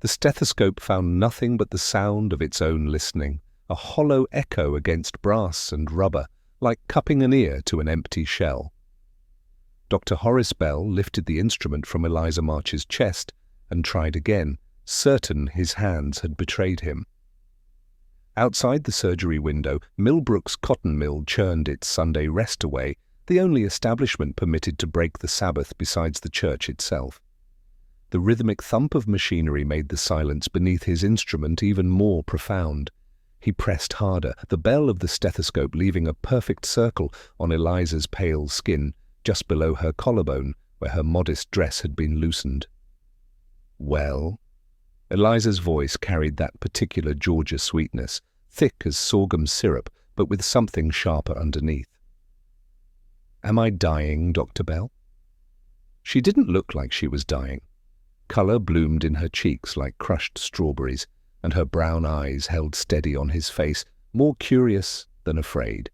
The stethoscope found nothing but the sound of its own listening, a hollow echo against brass and rubber, like cupping an ear to an empty shell. Dr. Horace Bell lifted the instrument from Eliza March's chest and tried again, certain his hands had betrayed him. Outside the surgery window, Millbrook's cotton mill churned its Sunday rest away, the only establishment permitted to break the Sabbath besides the church itself. The rhythmic thump of machinery made the silence beneath his instrument even more profound. He pressed harder, the bell of the stethoscope leaving a perfect circle on Eliza's pale skin, just below her collarbone, where her modest dress had been loosened. "Well?" Eliza's voice carried that particular Georgia sweetness, thick as sorghum syrup, but with something sharper underneath. "Am I dying, Dr. Bell?" She didn't look like she was dying. Colour bloomed in her cheeks like crushed strawberries, and her brown eyes held steady on his face, more curious than afraid.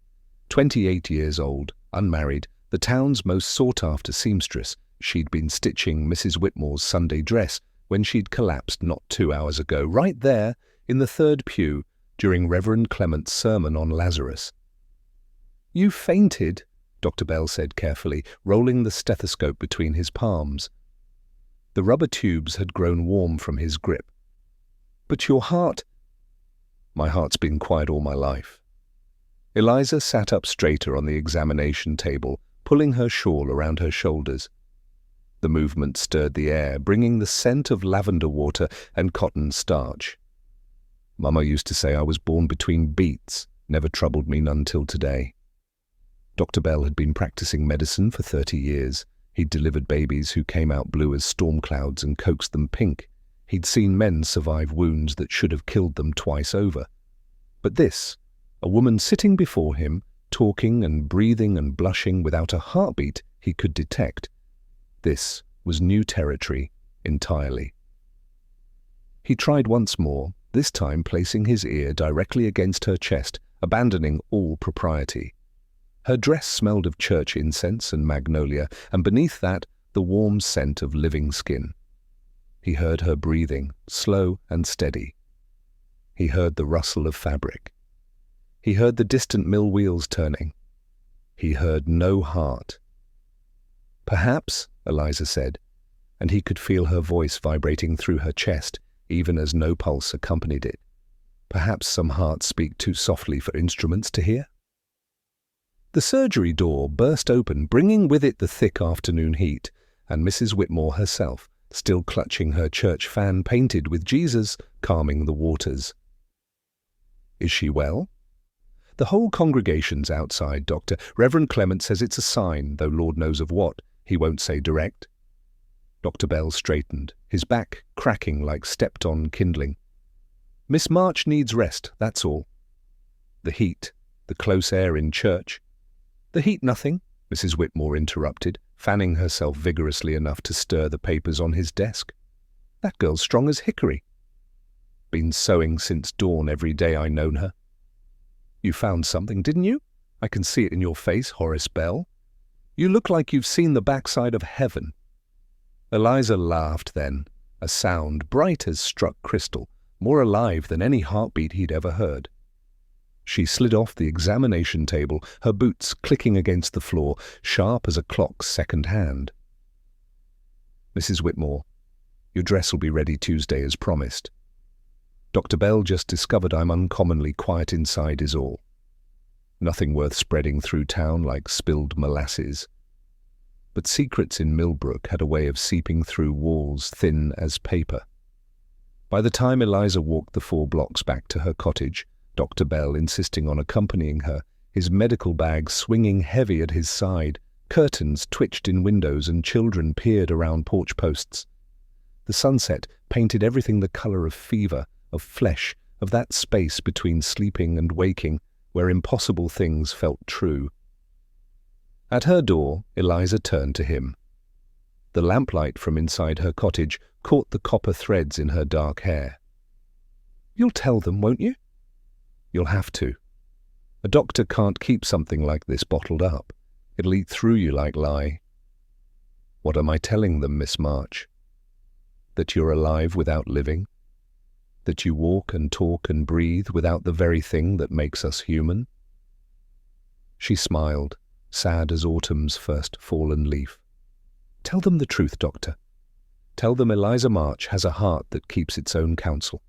28 years old, unmarried, the town's most sought-after seamstress, she'd been stitching Mrs. Whitmore's Sunday dress when she'd collapsed not 2 hours ago, right there in the third pew during Reverend Clement's sermon on Lazarus. "You fainted," Dr. Bell said carefully, rolling the stethoscope between his palms. The rubber tubes had grown warm from his grip. "But your heart—" "My heart's been quiet all my life." Eliza sat up straighter on the examination table, pulling her shawl around her shoulders. The movement stirred the air, bringing the scent of lavender water and cotton starch. "Mama used to say I was born between beets, never troubled me none till today." Dr. Bell had been practicing medicine for 30 years. He'd delivered babies who came out blue as storm clouds and coaxed them pink. He'd seen men survive wounds that should have killed them twice over. But this, a woman sitting before him, talking and breathing and blushing without a heartbeat he could detect, this was new territory entirely. He tried once more, this time placing his ear directly against her chest, abandoning all propriety. Her dress smelled of church incense and magnolia, and beneath that, the warm scent of living skin. He heard her breathing, slow and steady. He heard the rustle of fabric. He heard the distant mill wheels turning. He heard no heart. "Perhaps," Eliza said, and he could feel her voice vibrating through her chest, even as no pulse accompanied it. "Perhaps some hearts speak too softly for instruments to hear." The surgery door burst open, bringing with it the thick afternoon heat, and Mrs. Whitmore herself, still clutching her church fan painted with Jesus, calming the waters. "Is she well?" "The whole congregation's outside, Doctor. Reverend Clement says it's a sign, though Lord knows of what. He won't say direct." Dr. Bell straightened, his back cracking like stepped-on kindling. "Miss March needs rest, that's all." "The heat, the close air in church." "The heat nothing," Mrs. Whitmore interrupted, fanning herself vigorously enough to stir the papers on his desk. "That girl's strong as hickory." "Been sewing since dawn every day I known her." "You found something, didn't you? I can see it in your face, Horace Bell. You look like you've seen the backside of heaven." Eliza laughed then, a sound bright as struck crystal, more alive than any heartbeat he'd ever heard. She slid off the examination table, her boots clicking against the floor, sharp as a clock's second hand. "Mrs. Whitmore, your dress will be ready Tuesday as promised. Dr. Bell just discovered I'm uncommonly quiet inside is all. Nothing worth spreading through town like spilled molasses. But secrets in Millbrook had a way of seeping through walls thin as paper." By the time Eliza walked the 4 blocks back to her cottage, Dr. Bell insisting on accompanying her, his medical bag swinging heavy at his side, curtains twitched in windows and children peered around porch posts. The sunset painted everything the colour of fever, of flesh, of that space between sleeping and waking, where impossible things felt true. At her door, Eliza turned to him. The lamplight from inside her cottage caught the copper threads in her dark hair. "You'll tell them, won't you?" "You'll have to. A doctor can't keep something like this bottled up. It'll eat through you like lye." "What am I telling them, Miss March?" "That you're alive without living, that you walk and talk and breathe without the very thing that makes us human?" She smiled, sad as autumn's first fallen leaf. "Tell them the truth, Doctor. Tell them Eliza March has a heart that keeps its own counsel.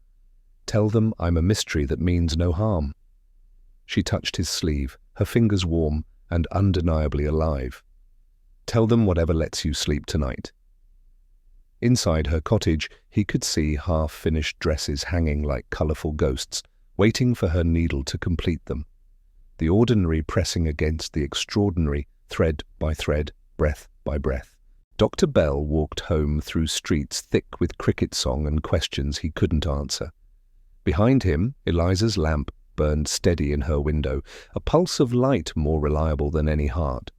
Tell them I'm a mystery that means no harm." She touched his sleeve, her fingers warm and undeniably alive. "Tell them whatever lets you sleep tonight." Inside her cottage, he could see half-finished dresses hanging like colourful ghosts, waiting for her needle to complete them. The ordinary pressing against the extraordinary, thread by thread, breath by breath. Dr. Bell walked home through streets thick with cricket song and questions he couldn't answer. Behind him, Eliza's lamp burned steady in her window, a pulse of light more reliable than any heart.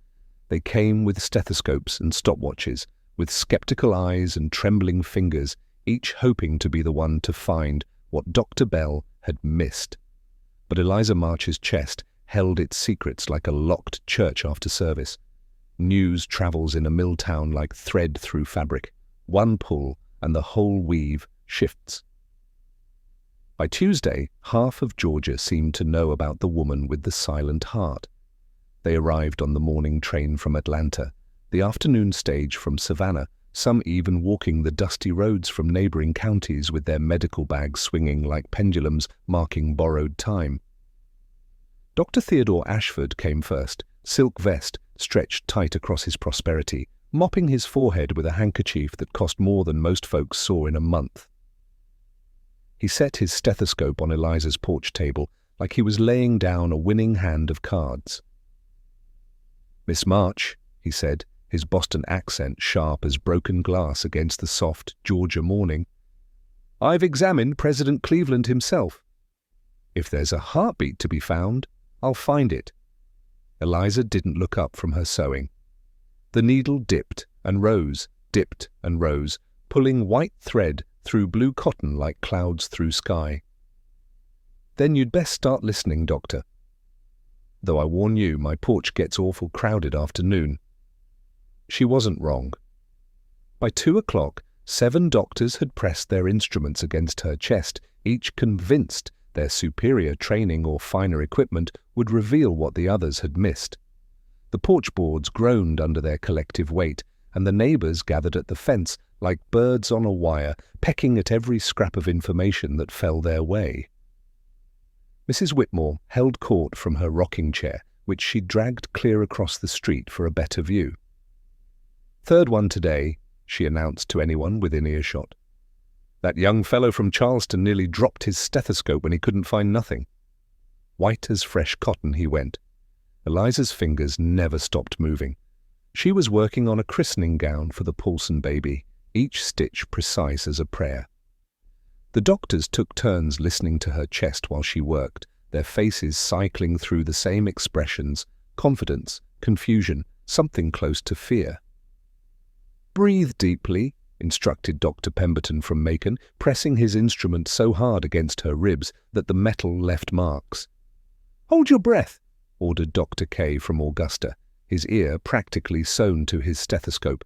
They came with stethoscopes and stopwatches, with skeptical eyes and trembling fingers, each hoping to be the one to find what Dr. Bell had missed. But Eliza March's chest held its secrets like a locked church after service. News travels in a mill town like thread through fabric. One pull, and the whole weave shifts. By Tuesday, half of Georgia seemed to know about the woman with the silent heart. They arrived on the morning train from Atlanta, the afternoon stage from Savannah, some even walking the dusty roads from neighboring counties with their medical bags swinging like pendulums marking borrowed time. Dr. Theodore Ashford came first, silk vest stretched tight across his prosperity, mopping his forehead with a handkerchief that cost more than most folks saw in a month. He set his stethoscope on Eliza's porch table like he was laying down a winning hand of cards. "Miss March," he said, his Boston accent sharp as broken glass against the soft Georgia morning, "I've examined President Cleveland himself. If there's a heartbeat to be found, I'll find it." Eliza didn't look up from her sewing. The needle dipped and rose, pulling white thread through blue cotton like clouds through sky. "Then you'd best start listening, Doctor. Though I warn you, my porch gets awful crowded after noon." She wasn't wrong. By 2 o'clock, 7 doctors had pressed their instruments against her chest, each convinced their superior training or finer equipment would reveal what the others had missed. The porch boards groaned under their collective weight, and the neighbors gathered at the fence like birds on a wire, pecking at every scrap of information that fell their way. Mrs. Whitmore held court from her rocking chair, which she dragged clear across the street for a better view. "Third one today," she announced to anyone within earshot. "That young fellow from Charleston nearly dropped his stethoscope when he couldn't find nothing." White as fresh cotton he went. Eliza's fingers never stopped moving. She was working on a christening gown for the Paulson baby, each stitch precise as a prayer. The doctors took turns listening to her chest while she worked, their faces cycling through the same expressions: confidence, confusion, something close to fear. "Breathe deeply," instructed Dr. Pemberton from Macon, pressing his instrument so hard against her ribs that the metal left marks. "Hold your breath," ordered Dr. K from Augusta, his ear practically sewn to his stethoscope.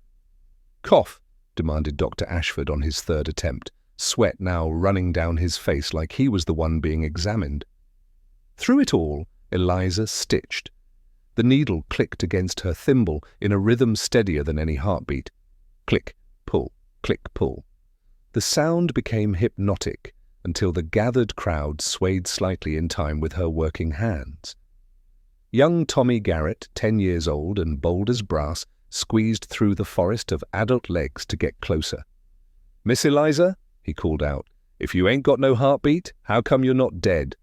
"Cough," demanded Dr. Ashford on his third attempt, sweat now running down his face like he was the one being examined. Through it all, Eliza stitched. The needle clicked against her thimble in a rhythm steadier than any heartbeat. Click, pull, click, pull. The sound became hypnotic until the gathered crowd swayed slightly in time with her working hands. Young Tommy Garrett, 10 years old and bold as brass, squeezed through the forest of adult legs to get closer. "Miss Eliza," he called out, "if you ain't got no heartbeat, how come you're not dead?"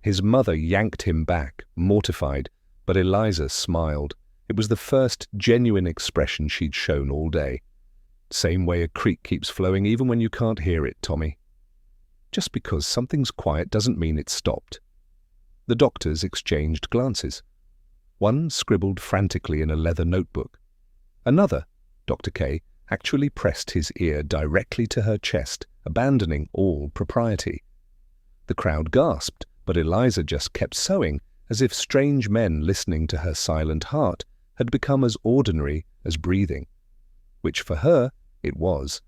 His mother yanked him back, mortified, but Eliza smiled. It was the first genuine expression she'd shown all day. "Same way a creek keeps flowing even when you can't hear it, Tommy. Just because something's quiet doesn't mean it's stopped." The doctors exchanged glances. One scribbled frantically in a leather notebook. Another, Dr. K, actually pressed his ear directly to her chest, abandoning all propriety. The crowd gasped, but Eliza just kept sewing, as if strange men listening to her silent heart had become as ordinary as breathing, which for her it was.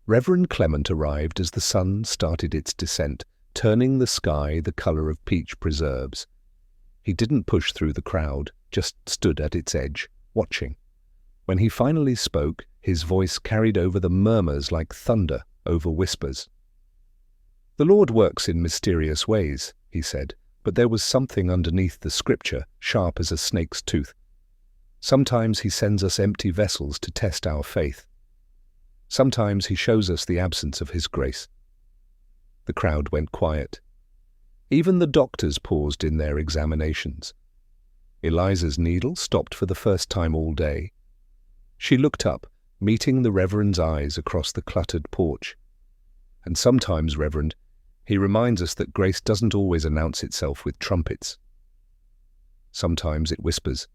Reverend Clement arrived as the sun started its descent, turning the sky the color of peach preserves. He didn't push through the crowd, just stood at its edge, watching. When he finally spoke, his voice carried over the murmurs like thunder over whispers. "The Lord works in mysterious ways," he said, but there was something underneath the scripture, sharp as a snake's tooth. Sometimes he sends us empty vessels to test our faith. Sometimes he shows us the absence of his grace. The crowd went quiet. Even the doctors paused in their examinations. Eliza's needle stopped for the first time all day. She looked up, meeting the Reverend's eyes across the cluttered porch. "And sometimes, Reverend, he reminds us that grace doesn't always announce itself with trumpets. Sometimes it whispers.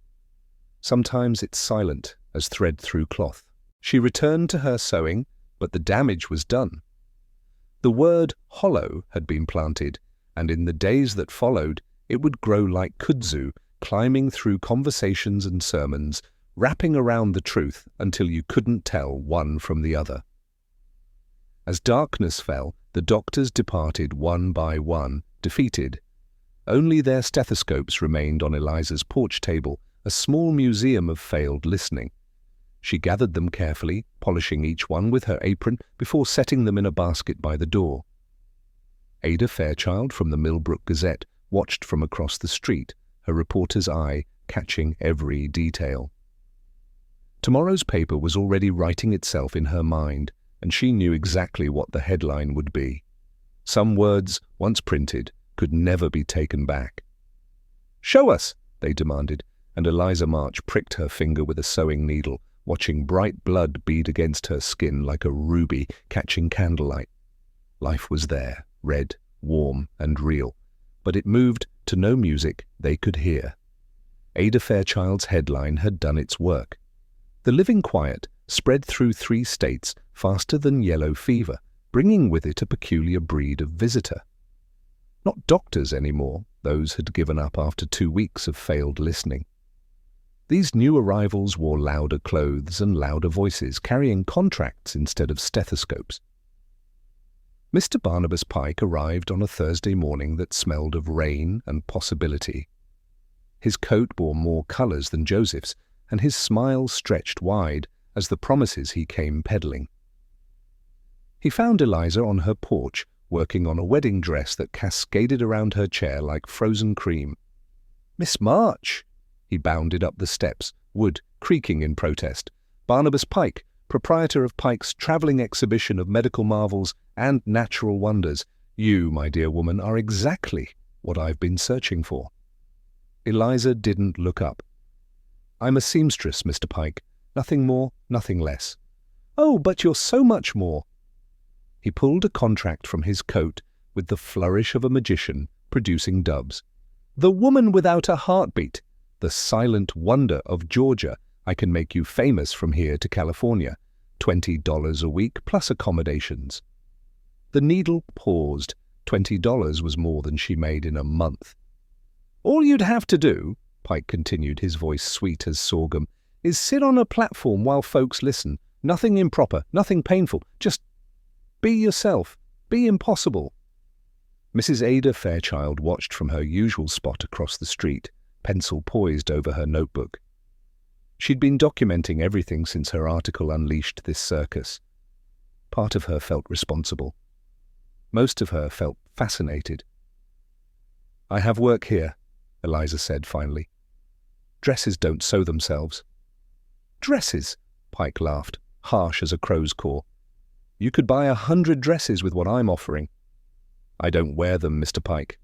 Sometimes it's silent as thread through cloth." She returned to her sewing, but the damage was done. The word hollow had been planted, and in the days that followed, it would grow like kudzu, climbing through conversations and sermons, wrapping around the truth until you couldn't tell one from the other. As darkness fell, the doctors departed one by one, defeated. Only their stethoscopes remained on Eliza's porch table, a small museum of failed listening. She gathered them carefully, polishing each one with her apron before setting them in a basket by the door. Ada Fairchild from the Millbrook Gazette watched from across the street, her reporter's eye catching every detail. Tomorrow's paper was already writing itself in her mind, and she knew exactly what the headline would be. Some words, once printed, could never be taken back. "Show us," they demanded, and Eliza March pricked her finger with a sewing needle, watching bright blood bead against her skin like a ruby catching candlelight. Life was there, red, warm, and real, but it moved to no music they could hear. Ada Fairchild's headline had done its work. The living quiet spread through 3 states faster than yellow fever, bringing with it a peculiar breed of visitor. Not doctors anymore, those had given up after 2 weeks of failed listening. These new arrivals wore louder clothes and louder voices, carrying contracts instead of stethoscopes. Mr. Barnabas Pike arrived on a Thursday morning that smelled of rain and possibility. His coat bore more colours than Joseph's, and his smile stretched wide as the promises he came peddling. He found Eliza on her porch, working on a wedding dress that cascaded around her chair like frozen cream. "Miss March!" He bounded up the steps, wood creaking in protest. "Barnabas Pike, proprietor of Pike's travelling exhibition of medical marvels and natural wonders. You, my dear woman, are exactly what I've been searching for." Eliza didn't look up. "I'm a seamstress, Mr. Pike. Nothing more, nothing less." "Oh, but you're so much more." He pulled a contract from his coat with the flourish of a magician producing doves. "The woman without a heartbeat. The silent wonder of Georgia. I can make you famous from here to California. $20 a week plus accommodations." The needle paused. $20 was more than she made in a month. "All you'd have to do," Pike continued, his voice sweet as sorghum, "is sit on a platform while folks listen. Nothing improper, nothing painful. Just be yourself. Be impossible." Mrs. Ada Fairchild watched from her usual spot across the street, pencil poised over her notebook. She'd been documenting everything since her article unleashed this circus. Part of her felt responsible. Most of her felt fascinated. "I have work here," Eliza said finally. "Dresses don't sew themselves." "Dresses?" Pike laughed, harsh as a crow's caw. "You could buy 100 dresses with what I'm offering." "I don't wear them, Mr. Pike.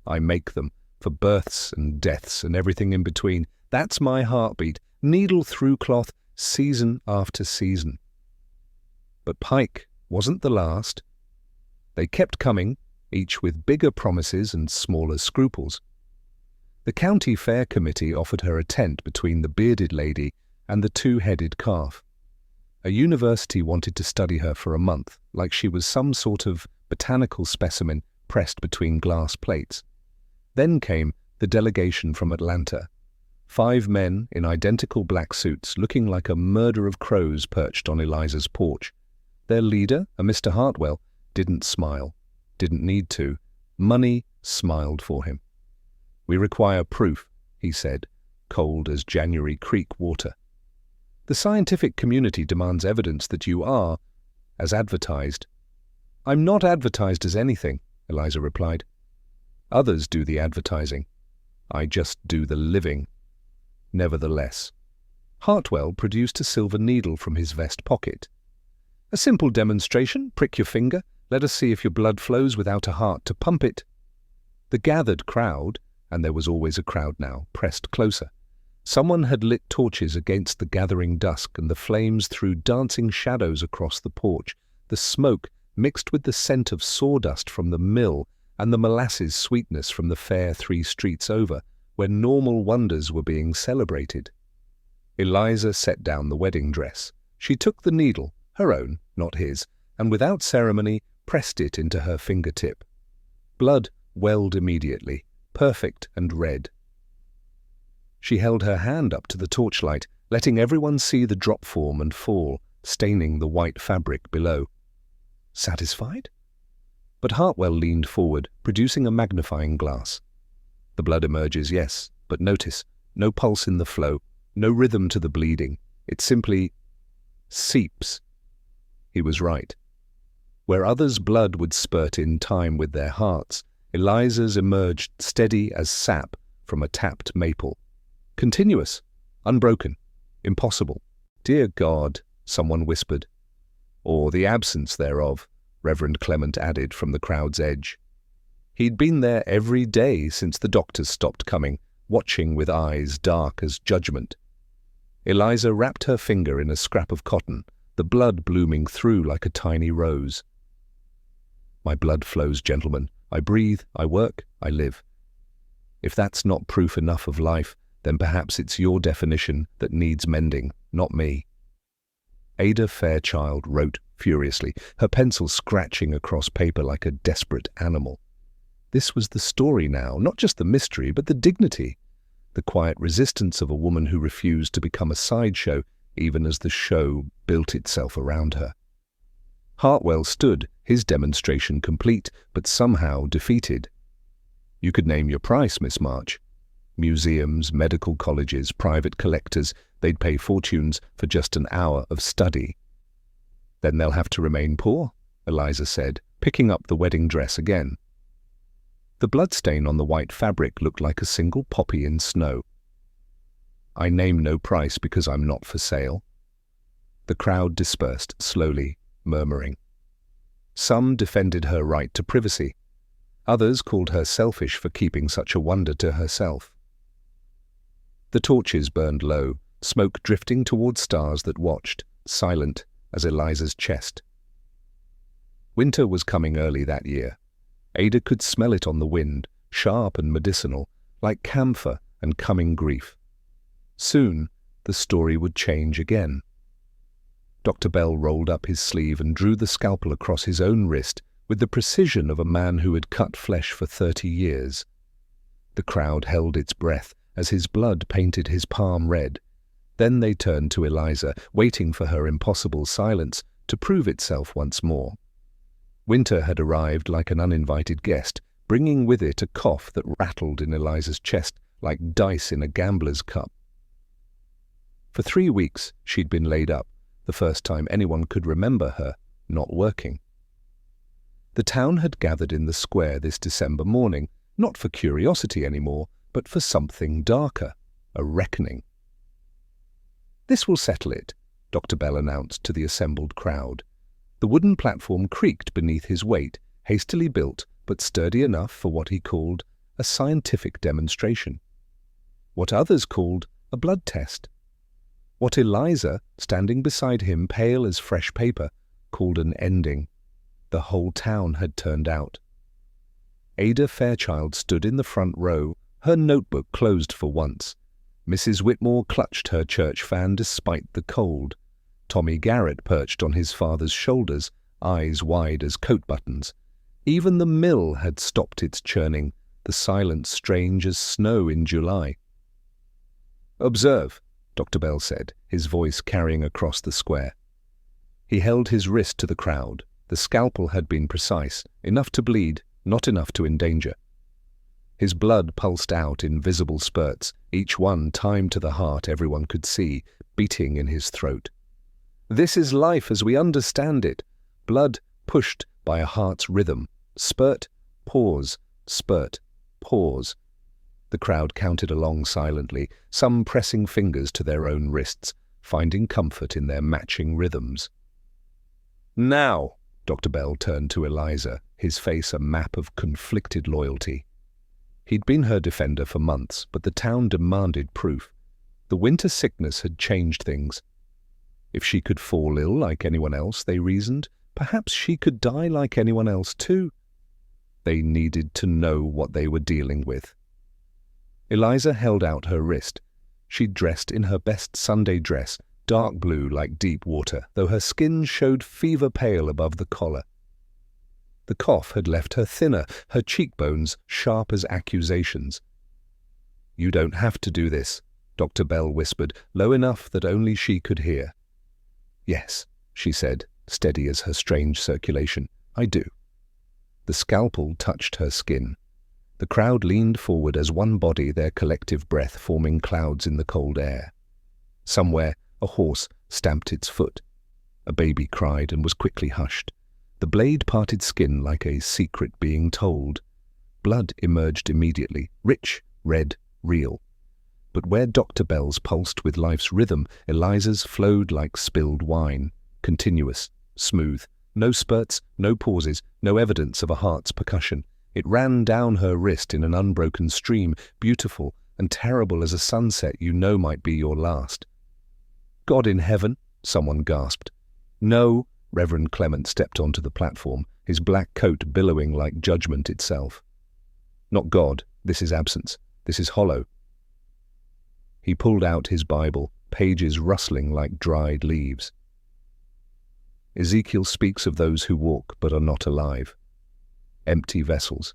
I make them, for births and deaths and everything in between. That's my heartbeat, needle through cloth, season after season." But Pike wasn't the last. They kept coming, each with bigger promises and smaller scruples. The county fair committee offered her a tent between the bearded lady and the 2-headed calf. A university wanted to study her for a month, like she was some sort of botanical specimen pressed between glass plates. Then came the delegation from Atlanta. 5 men in identical black suits, looking like a murder of crows perched on Eliza's porch. Their leader, a Mr. Hartwell, didn't smile, didn't need to. Money smiled for him. "We require proof," he said, cold as January creek water. "The scientific community demands evidence that you are, as advertised." "I'm not advertised as anything," Eliza replied. "Others do the advertising. I just do the living." Nevertheless, Hartwell produced a silver needle from his vest pocket. "A simple demonstration. Prick your finger. Let us see if your blood flows without a heart to pump it." The gathered crowd, and there was always a crowd now, pressed closer. Someone had lit torches against the gathering dusk, and the flames threw dancing shadows across the porch. The smoke mixed with the scent of sawdust from the mill and the molasses sweetness from the fair 3 streets over, where normal wonders were being celebrated. Eliza set down the wedding dress. She took the needle, her own, not his, and without ceremony pressed it into her fingertip. Blood welled immediately, perfect and red. She held her hand up to the torchlight, letting everyone see the drop form and fall, staining the white fabric below. Satisfied? But Hartwell leaned forward, producing a magnifying glass. "The blood emerges, yes, but notice, no pulse in the flow, no rhythm to the bleeding. It simply seeps." He was right. Where others' blood would spurt in time with their hearts, Eliza's emerged steady as sap from a tapped maple. Continuous, unbroken, impossible. "Dear God," someone whispered. "Or the absence thereof," Reverend Clement added from the crowd's edge. He'd been there every day since the doctors stopped coming, watching with eyes dark as judgment. Eliza wrapped her finger in a scrap of cotton, the blood blooming through like a tiny rose. "My blood flows, gentlemen. I breathe, I work, I live. If that's not proof enough of life, then perhaps it's your definition that needs mending, not me." Ada Fairchild wrote furiously, her pencil scratching across paper like a desperate animal. This was the story now, not just the mystery, but the dignity, the quiet resistance of a woman who refused to become a sideshow, even as the show built itself around her. Hartwell stood, his demonstration complete, but somehow defeated. "You could name your price, Miss March. Museums, medical colleges, private collectors, they'd pay fortunes for just an hour of study." "Then they'll have to remain poor," Eliza said, picking up the wedding dress again. The bloodstain on the white fabric looked like a single poppy in snow. "I name no price because I'm not for sale." The crowd dispersed slowly, murmuring. Some defended her right to privacy. Others called her selfish for keeping such a wonder to herself. The torches burned low, smoke drifting toward stars that watched, silent as Eliza's chest. Winter was coming early that year. Ada could smell it on the wind, sharp and medicinal, like camphor and coming grief. Soon, the story would change again. Dr. Bell rolled up his sleeve and drew the scalpel across his own wrist with the precision of a man who had cut flesh for 30 years. The crowd held its breath as his blood painted his palm red. Then they turned to Eliza, waiting for her impossible silence to prove itself once more. Winter had arrived like an uninvited guest, bringing with it a cough that rattled in Eliza's chest like dice in a gambler's cup. For 3 weeks she'd been laid up, the first time anyone could remember her not working. The town had gathered in the square this December morning, not for curiosity anymore, but for something darker, a reckoning. "This will settle it," Dr. Bell announced to the assembled crowd. The wooden platform creaked beneath his weight, hastily built, but sturdy enough for what he called a scientific demonstration. What others called a blood test. What Eliza, standing beside him pale as fresh paper, called an ending. The whole town had turned out. Ada Fairchild stood in the front row, her notebook closed for once. Mrs. Whitmore clutched her church fan despite the cold. Tommy Garrett perched on his father's shoulders, eyes wide as coat buttons. Even the mill had stopped its churning, the silence strange as snow in July. "Observe," Dr. Bell said, his voice carrying across the square. He held his wrist to the crowd. The scalpel had been precise, enough to bleed, not enough to endanger. His blood pulsed out in visible spurts, each one timed to the heart everyone could see, beating in his throat. This is life as we understand it. Blood pushed by a heart's rhythm. Spurt, pause, spurt, pause. The crowd counted along silently, some pressing fingers to their own wrists, finding comfort in their matching rhythms. Now, Dr. Bell turned to Eliza, his face a map of conflicted loyalty. He'd been her defender for months, but the town demanded proof. The winter sickness had changed things. If she could fall ill like anyone else, they reasoned, perhaps she could die like anyone else too. They needed to know what they were dealing with. Eliza held out her wrist. She'd dressed in her best Sunday dress, dark blue like deep water, though her skin showed fever pale above the collar. The cough had left her thinner, her cheekbones sharp as accusations. "You don't have to do this," Dr. Bell whispered, low enough that only she could hear. "Yes," she said, steady as her strange circulation, "I do." The scalpel touched her skin. The crowd leaned forward as one body, their collective breath forming clouds in the cold air. Somewhere, a horse stamped its foot. A baby cried and was quickly hushed. The blade parted skin like a secret being told. Blood emerged immediately, rich, red, real. But where Dr. Bell's pulsed with life's rhythm, Eliza's flowed like spilled wine, continuous, smooth, no spurts, no pauses, no evidence of a heart's percussion. It ran down her wrist in an unbroken stream, beautiful and terrible as a sunset you know might be your last. "God in heaven," someone gasped. "No," Reverend Clement stepped onto the platform, his black coat billowing like judgment itself. "Not God, this is absence, this is hollow." He pulled out his Bible, pages rustling like dried leaves. Ezekiel speaks of those who walk but are not alive. Empty vessels.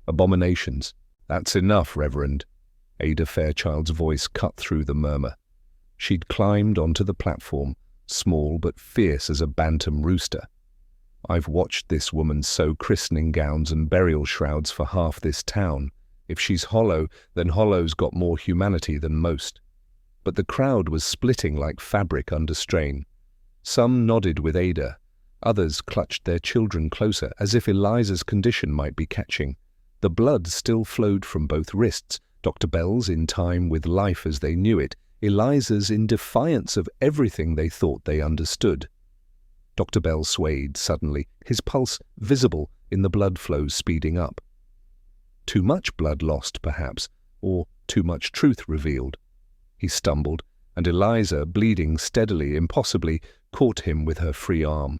Abominations. "That's enough, Reverend." Ada Fairchild's voice cut through the murmur. She'd climbed onto the platform, small but fierce as a bantam rooster. "I've watched this woman sew christening gowns and burial shrouds for half this town. If she's hollow, then hollow's got more humanity than most." But the crowd was splitting like fabric under strain. Some nodded with Ada. Others clutched their children closer, as if Eliza's condition might be catching. The blood still flowed from both wrists, Dr. Bell's in time with life as they knew it, Eliza's in defiance of everything they thought they understood. Dr. Bell swayed suddenly, his pulse visible in the blood flows speeding up. Too much blood lost, perhaps, or too much truth revealed. He stumbled, and Eliza, bleeding steadily, impossibly, caught him with her free arm.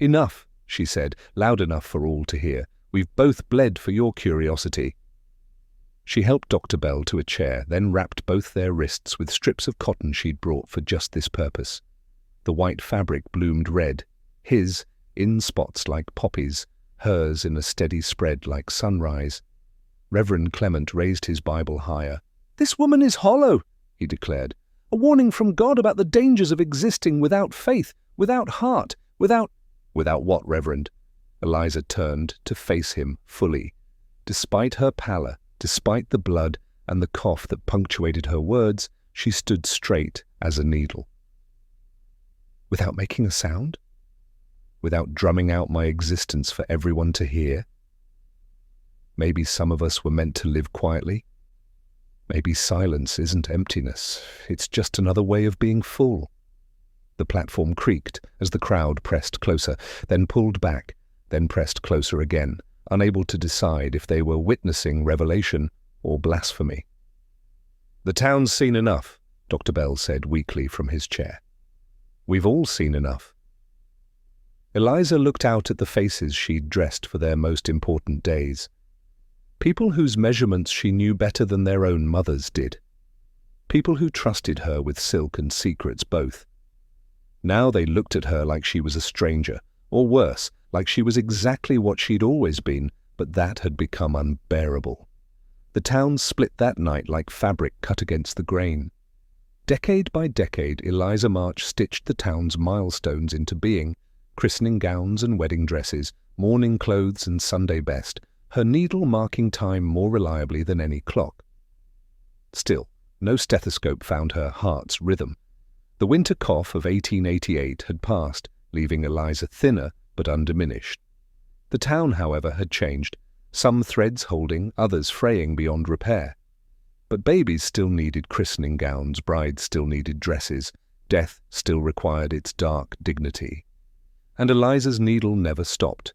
"Enough," she said, loud enough for all to hear. "We've both bled for your curiosity." She helped Dr. Bell to a chair, then wrapped both their wrists with strips of cotton she'd brought for just this purpose. The white fabric bloomed red, his in spots like poppies, hers in a steady spread like sunrise. Reverend Clement raised his Bible higher. "This woman is hollow," he declared. "A warning from God about the dangers of existing without faith, without heart, without—" "Without what, Reverend?" Eliza turned to face him fully. Despite her pallor, despite the blood and the cough that punctuated her words, she stood straight as a needle. "Without making a sound? Without drumming out my existence for everyone to hear? Maybe some of us were meant to live quietly. Maybe silence isn't emptiness, it's just another way of being full." The platform creaked as the crowd pressed closer, then pulled back, then pressed closer again, unable to decide if they were witnessing revelation or blasphemy. "The town's seen enough," Dr. Bell said weakly from his chair. "We've all seen enough." Eliza looked out at the faces she'd dressed for their most important days. People whose measurements she knew better than their own mothers did. People who trusted her with silk and secrets both. Now they looked at her like she was a stranger, or worse, like she was exactly what she'd always been, but that had become unbearable. The town split that night like fabric cut against the grain. Decade by decade, Eliza March stitched the town's milestones into being: christening gowns and wedding dresses, mourning clothes and Sunday best, her needle marking time more reliably than any clock. Still, no stethoscope found her heart's rhythm. The winter cough of 1888 had passed, leaving Eliza thinner but undiminished. The town, however, had changed, some threads holding, others fraying beyond repair. But babies still needed christening gowns, brides still needed dresses, death still required its dark dignity. And Eliza's needle never stopped.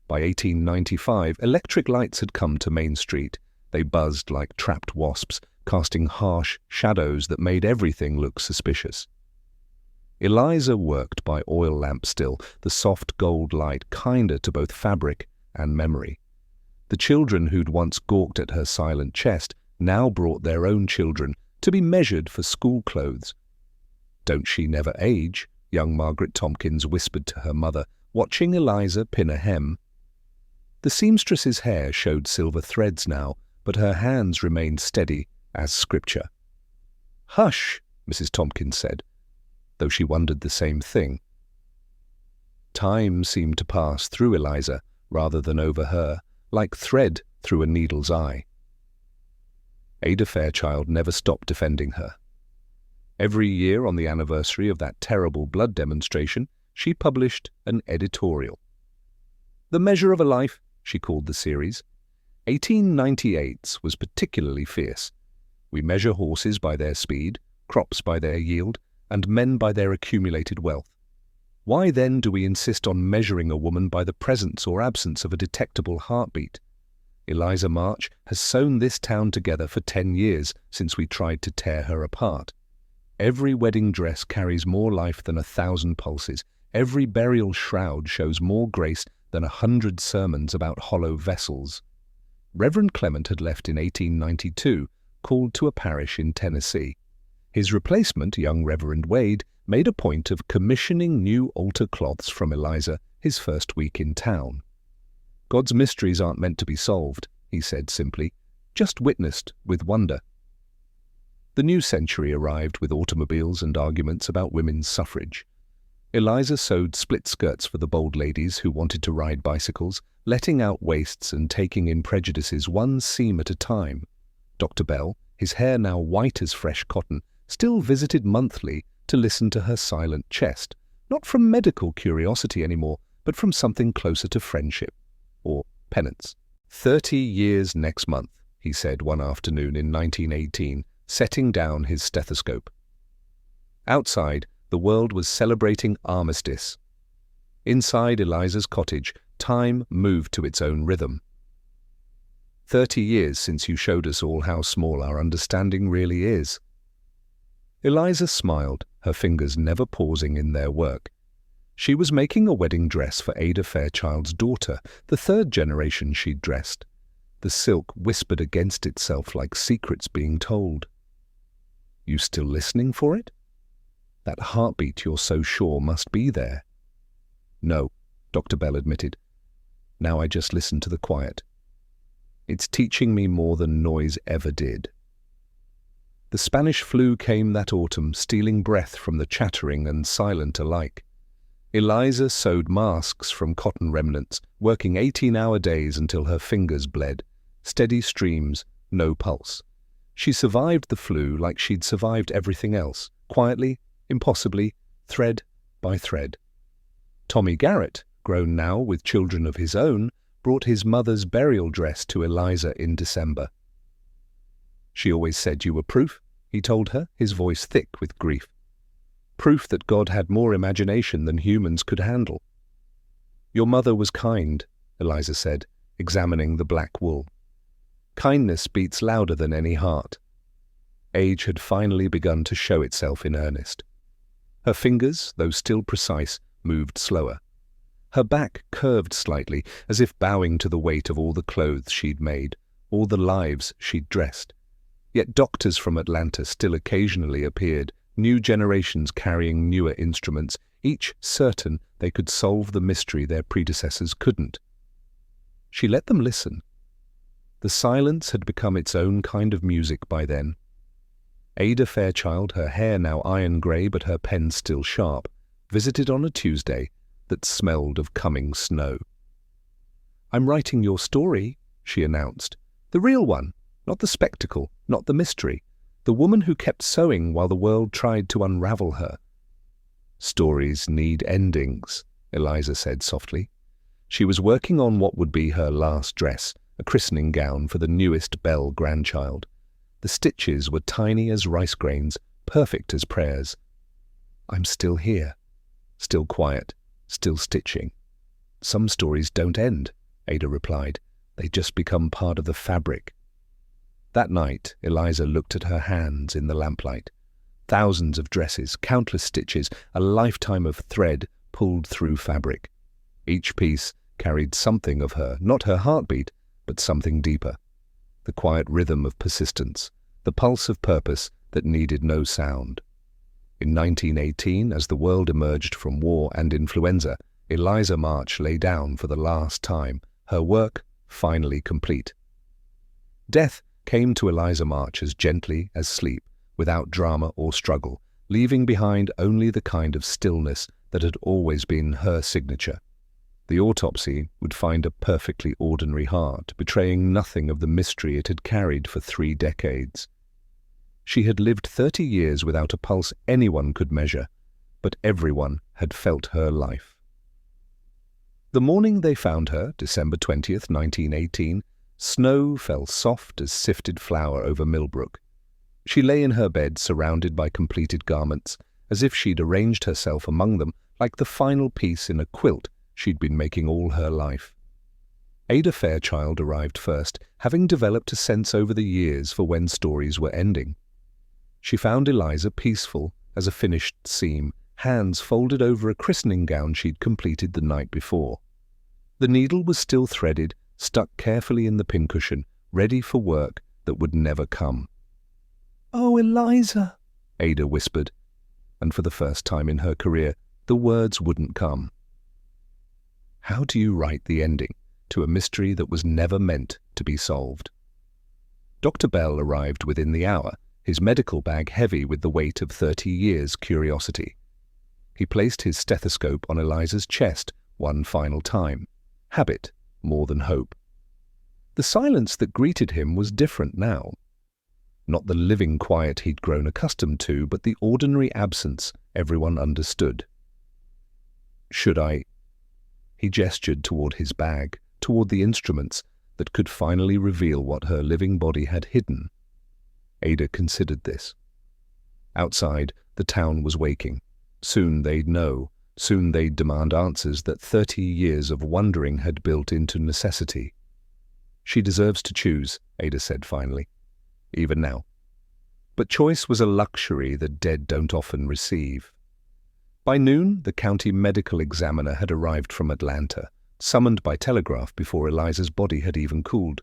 By 1895, electric lights had come to Main Street. They buzzed like trapped wasps, casting harsh shadows that made everything look suspicious. Eliza worked by oil lamp still, the soft gold light kinder to both fabric and memory. The children who'd once gawked at her silent chest now brought their own children to be measured for school clothes. "Don't she never age?" young Margaret Tompkins whispered to her mother, watching Eliza pin a hem. The seamstress's hair showed silver threads now, but her hands remained steady as scripture. "Hush," Mrs. Tompkins said, though she wondered the same thing. Time seemed to pass through Eliza rather than over her, like thread through a needle's eye. Ada Fairchild never stopped defending her. Every year on the anniversary of that terrible blood demonstration, she published an editorial. "The Measure of a Life," she called the series. 1898's was particularly fierce. We measure horses by their speed, crops by their yield, and men by their accumulated wealth. Why then do we insist on measuring a woman by the presence or absence of a detectable heartbeat? Eliza March has sewn this town together for 10 years since we tried to tear her apart. Every wedding dress carries more life than 1,000 pulses. Every burial shroud shows more grace than 100 sermons about hollow vessels. Reverend Clement had left in 1892, called to a parish in Tennessee. His replacement, young Reverend Wade, made a point of commissioning new altar cloths from Eliza his first week in town. "God's mysteries aren't meant to be solved," he said simply, "just witnessed with wonder." The new century arrived with automobiles and arguments about women's suffrage. Eliza sewed split skirts for the bold ladies who wanted to ride bicycles, letting out waists and taking in prejudices one seam at a time. Dr. Bell, his hair now white as fresh cotton, still visited monthly to listen to her silent chest, not from medical curiosity anymore, but from something closer to friendship, or penance. 30 years next month, he said one afternoon in 1918, setting down his stethoscope. Outside, the world was celebrating armistice. Inside Eliza's cottage, time moved to its own rhythm. 30 years since you showed us all how small our understanding really is. Eliza smiled, her fingers never pausing in their work. She was making a wedding dress for Ada Fairchild's daughter, the third generation she'd dressed. The silk whispered against itself like secrets being told. "You still listening for it? That heartbeat you're so sure must be there." "No," Dr. Bell admitted. "Now I just listen to the quiet. It's teaching me more than noise ever did." The Spanish flu came that autumn, stealing breath from the chattering and silent alike. Eliza sewed masks from cotton remnants, working 18-hour days until her fingers bled. Steady streams, no pulse. She survived the flu like she'd survived everything else, quietly, impossibly, thread by thread. Tommy Garrett, grown now with children of his own, brought his mother's burial dress to Eliza in December. "She always said you were proof," he told her, his voice thick with grief. "Proof that God had more imagination than humans could handle." "Your mother was kind," Eliza said, examining the black wool. "Kindness beats louder than any heart." Age had finally begun to show itself in earnest. Her fingers, though still precise, moved slower. Her back curved slightly, as if bowing to the weight of all the clothes she'd made, all the lives she'd dressed. Yet doctors from Atlanta still occasionally appeared, new generations carrying newer instruments, each certain they could solve the mystery their predecessors couldn't. She let them listen. The silence had become its own kind of music by then. Ada Fairchild, her hair now iron-grey but her pen still sharp, visited on a Tuesday that smelled of coming snow. "I'm writing your story," she announced. "The real one, not the spectacle, not the mystery. The woman who kept sewing while the world tried to unravel her." "Stories need endings," Eliza said softly. She was working on what would be her last dress, a christening gown for the newest Bell grandchild. The stitches were tiny as rice grains, perfect as prayers. "I'm still here, still quiet, still stitching." "Some stories don't end," Ada replied. "They just become part of the fabric." That night, Eliza looked at her hands in the lamplight. Thousands of dresses, countless stitches, a lifetime of thread pulled through fabric. Each piece carried something of her, not her heartbeat, but something deeper. The quiet rhythm of persistence, the pulse of purpose that needed no sound. In 1918, as the world emerged from war and influenza, Eliza March lay down for the last time, her work finally complete. Death came to Eliza March as gently as sleep, without drama or struggle, leaving behind only the kind of stillness that had always been her signature. The autopsy would find a perfectly ordinary heart, betraying nothing of the mystery it had carried for 3 decades. She had lived 30 years without a pulse anyone could measure, but everyone had felt her life. The morning they found her, December 20th, 1918, snow fell soft as sifted flour over Millbrook. She lay in her bed, surrounded by completed garments, as if she'd arranged herself among them like the final piece in a quilt she'd been making all her life. Ada Fairchild arrived first, having developed a sense over the years for when stories were ending. She found Eliza peaceful as a finished seam, hands folded over a christening gown she'd completed the night before. The needle was still threaded, stuck carefully in the pincushion, ready for work that would never come. "Oh, Eliza," Ada whispered, and for the first time in her career, the words wouldn't come. How do you write the ending to a mystery that was never meant to be solved? Dr. Bell arrived within the hour, his medical bag heavy with the weight of 30 years' curiosity. He placed his stethoscope on Eliza's chest one final time. Habit more than hope. The silence that greeted him was different now. Not the living quiet he'd grown accustomed to, but the ordinary absence everyone understood. "Should I?" He gestured toward his bag, toward the instruments that could finally reveal what her living body had hidden. Ada considered this. Outside, the town was waking. Soon they'd know. Soon they'd demand answers that 30 years of wondering had built into necessity. "She deserves to choose," Ada said finally, "even now." But choice was a luxury the dead don't often receive. By noon, the county medical examiner had arrived from Atlanta, summoned by telegraph before Eliza's body had even cooled.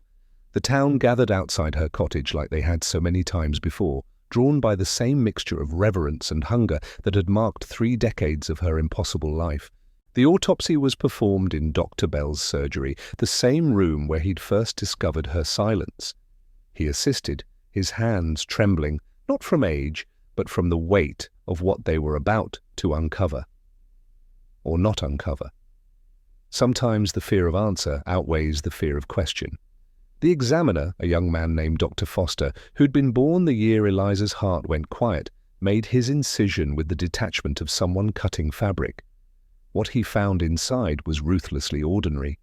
The town gathered outside her cottage like they had so many times before, drawn by the same mixture of reverence and hunger that had marked 3 decades of her impossible life. The autopsy was performed in Dr. Bell's surgery, the same room where he'd first discovered her silence. He assisted, his hands trembling, not from age, but from the weight of what they were about to uncover. Or not uncover. Sometimes the fear of answer outweighs the fear of question. The examiner, a young man named Dr. Foster, who'd been born the year Eliza's heart went quiet, made his incision with the detachment of someone cutting fabric. What he found inside was ruthlessly ordinary.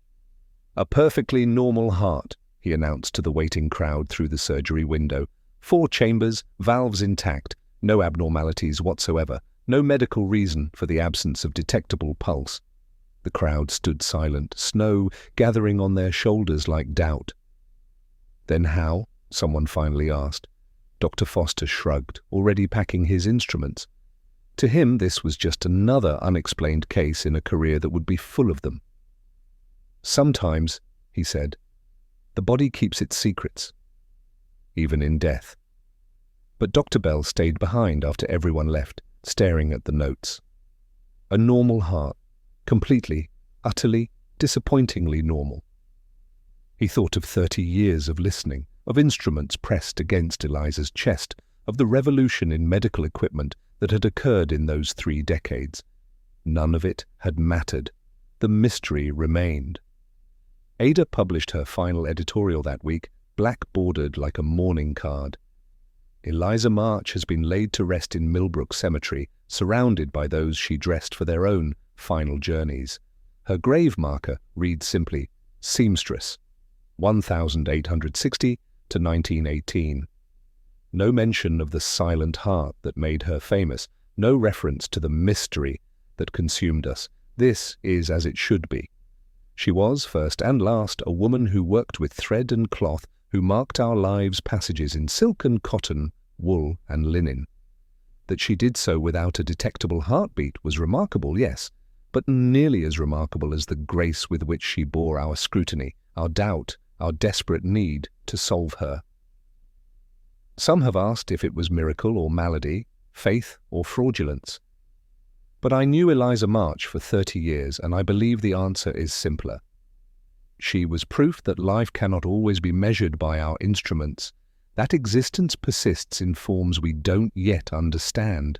"A perfectly normal heart," he announced to the waiting crowd through the surgery window. 4 chambers, valves intact, no abnormalities whatsoever, no medical reason for the absence of detectable pulse. The crowd stood silent, snow gathering on their shoulders like doubt. "Then how?" someone finally asked. Dr. Foster shrugged, already packing his instruments. To him, this was just another unexplained case in a career that would be full of them. "Sometimes," he said, "the body keeps its secrets, even in death." But Dr. Bell stayed behind after everyone left, staring at the notes. A normal heart, completely, utterly, disappointingly normal. He thought of 30 years of listening, of instruments pressed against Eliza's chest, of the revolution in medical equipment that had occurred in those 3 decades. None of it had mattered. The mystery remained. Ada published her final editorial that week, black-bordered like a mourning card. Eliza March has been laid to rest in Millbrook Cemetery, surrounded by those she dressed for their own final journeys. Her grave marker reads simply, Seamstress, 1860 to 1918. No mention of the silent heart that made her famous, no reference to the mystery that consumed us. This is as it should be. She was, first and last, a woman who worked with thread and cloth, who marked our lives' passages in silk and cotton, wool and linen. That she did so without a detectable heartbeat was remarkable, yes, but nearly as remarkable as the grace with which she bore our scrutiny, our doubt, our desperate need to solve her. Some have asked if it was miracle or malady, faith or fraudulence. But I knew Eliza March for 30 years, and I believe the answer is simpler. She was proof that life cannot always be measured by our instruments, that existence persists in forms we don't yet understand,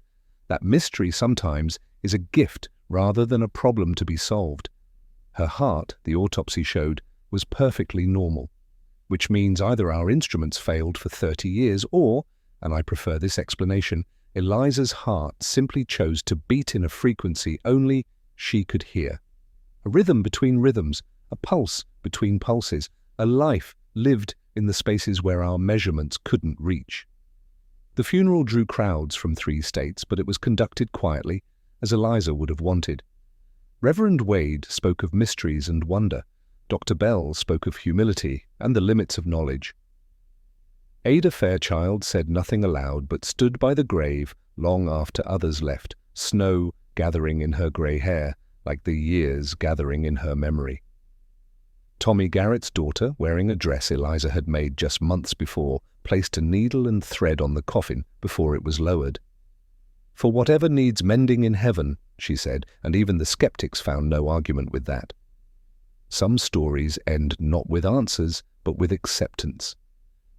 that mystery sometimes is a gift rather than a problem to be solved. Her heart, the autopsy showed, was perfectly normal, which means either our instruments failed for 30 years or, and I prefer this explanation, Eliza's heart simply chose to beat in a frequency only she could hear. A rhythm between rhythms, a pulse between pulses, a life lived in the spaces where our measurements couldn't reach. The funeral drew crowds from 3 states, but it was conducted quietly, as Eliza would have wanted. Reverend Wade spoke of mysteries and wonder. Dr. Bell spoke of humility and the limits of knowledge. Ada Fairchild said nothing aloud, but stood by the grave long after others left, snow gathering in her grey hair, like the years gathering in her memory. Tommy Garrett's daughter, wearing a dress Eliza had made just months before, placed a needle and thread on the coffin before it was lowered. "For whatever needs mending in heaven," she said, and even the skeptics found no argument with that. Some stories end not with answers, but with acceptance.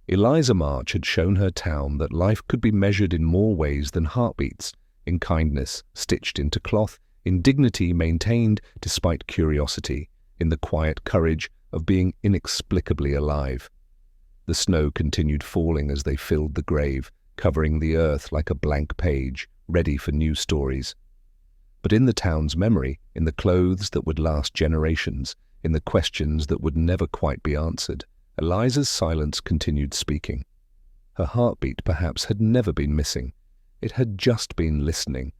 Eliza March had shown her town that life could be measured in more ways than heartbeats, in kindness stitched into cloth, in dignity maintained despite curiosity, in the quiet courage of being inexplicably alive. The snow continued falling as they filled the grave, covering the earth like a blank page, ready for new stories. But in the town's memory, in the clothes that would last generations, in the questions that would never quite be answered, Eliza's silence continued speaking. Her heartbeat perhaps had never been missing. It had just been listening,